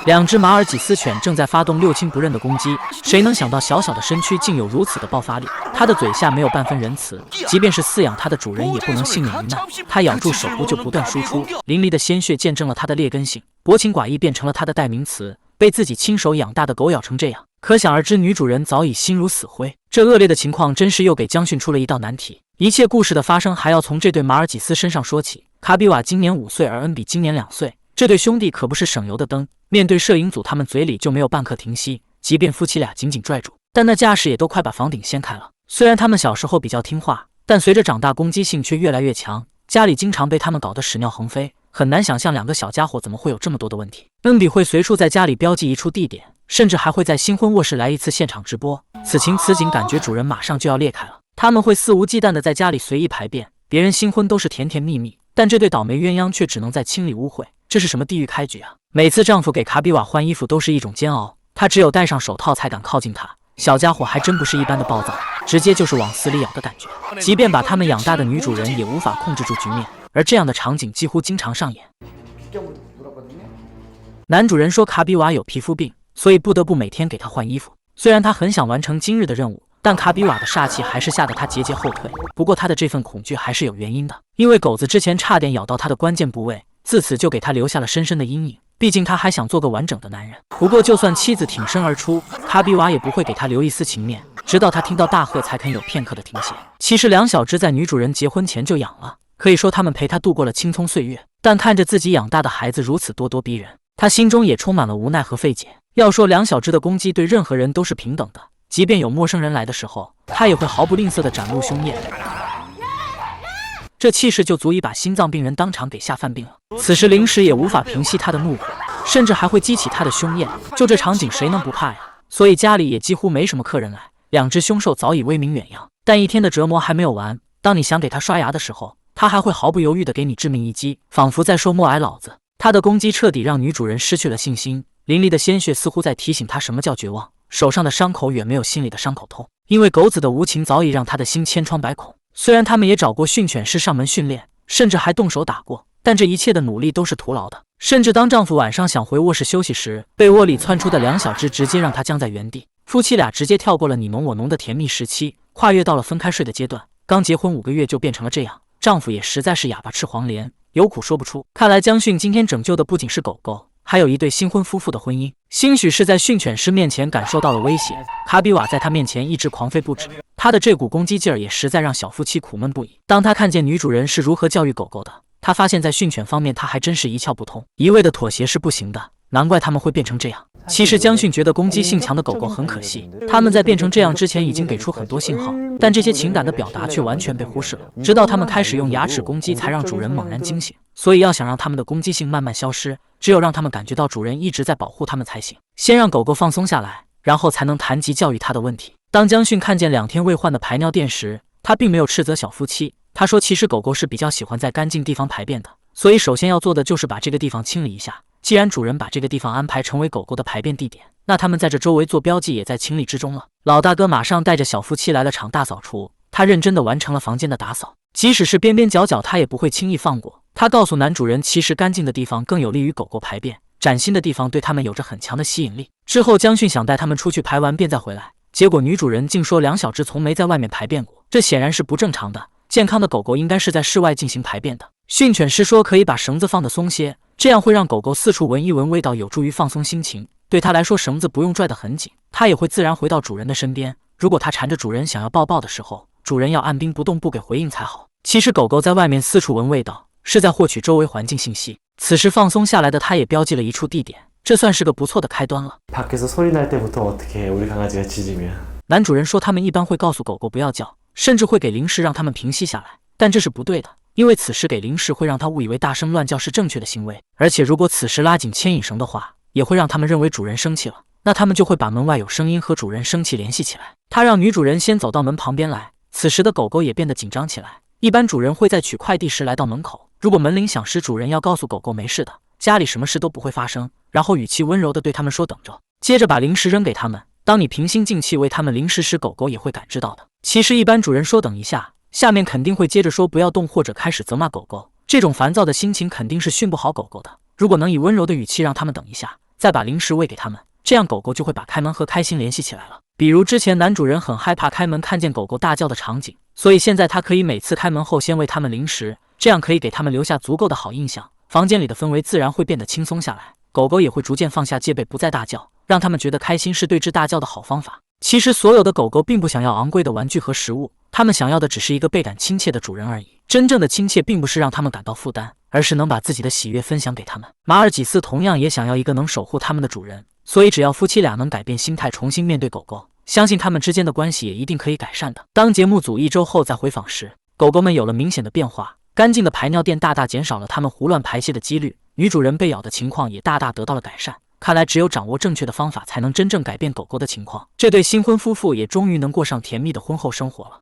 两只马尔济斯犬正在发动六亲不认的攻击，谁能想到小小的身躯竟有如此的爆发力？它的嘴下没有半分仁慈，即便是饲养它的主人也不能幸免于难。它咬住手部就不断输出，淋漓的鲜血见证了它的劣根性，薄情寡义变成了它的代名词。被自己亲手养大的狗咬成这样，可想而知女主人早已心如死灰。这恶劣的情况真是又给江逊出了一道难题。一切故事的发生还要从这对马尔济斯身上说起。卡比瓦今年5岁，而恩比今年2岁，这对兄弟可不是省油的灯。面对摄影组，他们嘴里就没有半刻停息，即便夫妻俩紧紧拽住，但那架势也都快把房顶掀开了。虽然他们小时候比较听话，但随着长大攻击性却越来越强，家里经常被他们搞得屎尿横飞。很难想象两个小家伙怎么会有这么多的问题。恩比会随处在家里标记一处地点，甚至还会在新婚卧室来一次现场直播。此情此景，感觉主人马上就要裂开了。他们会肆无忌惮地在家里随意排便，别人新婚都是甜甜蜜蜜，但这对倒霉鸳鸯却只能在清理污秽。这是什么地狱开局啊！每次丈夫给卡比瓦换衣服都是一种煎熬，他只有戴上手套才敢靠近他。小家伙还真不是一般的暴躁，直接就是往死里咬的感觉。即便把他们养大的女主人也无法控制住局面，而这样的场景几乎经常上演。男主人说卡比瓦有皮肤病，所以不得不每天给他换衣服。虽然他很想完成今日的任务，但卡比瓦的煞气还是吓得他节节后退。不过他的这份恐惧还是有原因的，因为狗子之前差点咬到他的关键部位，自此就给他留下了深深的阴影。毕竟他还想做个完整的男人。不过就算妻子挺身而出，卡比瓦也不会给他留一丝情面，直到他听到大喝才肯有片刻的停歇。其实两小只在女主人结婚前就养了，可以说他们陪他度过了青葱岁月。但看着自己养大的孩子如此咄咄逼人，他心中也充满了无奈和费解。要说两小只的攻击对任何人都是平等的，即便有陌生人来的时候，他也会毫不吝啬地展露凶焰。这气势就足以把心脏病人当场给吓犯病了。此时灵石也无法平息他的怒火，甚至还会激起他的凶焰。就这场景谁能不怕呀？所以家里也几乎没什么客人来，两只凶兽早已威名远扬。但一天的折磨还没有完，当你想给他刷牙的时候，他还会毫不犹豫地给你致命一击，仿佛在说默哀老子。他的攻击彻底让女主人失去了信心，淋漓的鲜血似乎在提醒他什么叫绝望。手上的伤口远没有心里的伤口痛，因为狗子的无情早已让他的心千疮百孔。虽然他们也找过训犬师上门训练，甚至还动手打过，但这一切的努力都是徒劳的。甚至当丈夫晚上想回卧室休息时，被窝里窜出的两小只直接让他僵在原地。夫妻俩直接跳过了你侬我侬的甜蜜时期，跨越到了分开睡的阶段。刚结婚5个月就变成了这样，丈夫也实在是哑巴吃黄连，有苦说不出。看来江逊今天拯救的不仅是狗狗，还有一对新婚夫妇的婚姻。兴许是在训犬师面前感受到了威胁，卡比瓦在他面前一直狂吠不止，他的这股攻击劲儿也实在让小夫妻苦闷不已。当他看见女主人是如何教育狗狗的，他发现在训犬方面他还真是一窍不通，一味的妥协是不行的，难怪他们会变成这样。其实江逊觉得攻击性强的狗狗很可惜，他们在变成这样之前已经给出很多信号，但这些情感的表达却完全被忽视了，直到他们开始用牙齿攻击才让主人猛然惊醒。所以要想让他们的攻击性慢慢消失，只有让他们感觉到主人一直在保护他们才行。先让狗狗放松下来，然后才能谈及教育它的问题。当江逊看见2天未换的排尿垫时，他并没有斥责小夫妻，他说其实狗狗是比较喜欢在干净地方排便的，所以首先要做的就是把这个地方清理一下。既然主人把这个地方安排成为狗狗的排便地点，那他们在这周围做标记也在清理之中了。老大哥马上带着小夫妻来了场大扫除，他认真地完成了房间的打扫，即使是边边角角他也不会轻易放过。他告诉男主人，其实干净的地方更有利于狗狗排便，崭新的地方对他们有着很强的吸引力。之后江逊想带他们出去排完便再回来，结果女主人竟说两小只从没在外面排便过，这显然是不正常的，健康的狗狗应该是在室外进行排便的。训犬师说可以把绳子放得松些，这样会让狗狗四处闻一闻味道，有助于放松心情。对他来说，绳子不用拽得很紧，它也会自然回到主人的身边。如果它缠着主人想要抱抱的时候，主人要按兵不动不给回应才好。其实狗狗在外面四处闻味道，是在获取周围环境信息。此时放松下来的它也标记了一处地点，这算是个不错的开端了。男主人说他们一般会告诉狗狗不要叫，甚至会给零食让它们平息下来，但这是不对的，因为此时给零食会让它误以为大声乱叫是正确的行为，而且如果此时拉紧牵引绳的话，也会让他们认为主人生气了，那他们就会把门外有声音和主人生气联系起来。他让女主人先走到门旁边来，此时的狗狗也变得紧张起来。一般主人会在取快递时来到门口，如果门铃响时，主人要告诉狗狗没事的，家里什么事都不会发生，然后语气温柔地对他们说等着，接着把零食扔给他们。当你平心静气喂他们零食时，狗狗也会感知到的。其实一般主人说等一下，下面肯定会接着说不要动，或者开始责骂狗狗，这种烦躁的心情肯定是训不好狗狗的。如果能以温柔的语气让他们等一下，再把零食喂给它们，这样狗狗就会把开门和开心联系起来了。比如之前男主人很害怕开门看见狗狗大叫的场景，所以现在他可以每次开门后先喂它们零食，这样可以给它们留下足够的好印象，房间里的氛围自然会变得轻松下来，狗狗也会逐渐放下戒备，不再大叫，让它们觉得开心是对治大叫的好方法。其实所有的狗狗并不想要昂贵的玩具和食物，它们想要的只是一个倍感亲切的主人而已。真正的亲切并不是让它们感到负担，而是能把自己的喜悦分享给它们。马尔济斯同样也想要一个能守护它们的主人，所以只要夫妻俩能改变心态，重新面对狗狗，相信他们之间的关系也一定可以改善的。当节目组1周后再回访时，狗狗们有了明显的变化，干净的排尿垫大大减少了它们胡乱排泄的几率，女主人被咬的情况也大大得到了改善。看来只有掌握正确的方法，才能真正改变狗狗的情况。这对新婚夫妇也终于能过上甜蜜的婚后生活了。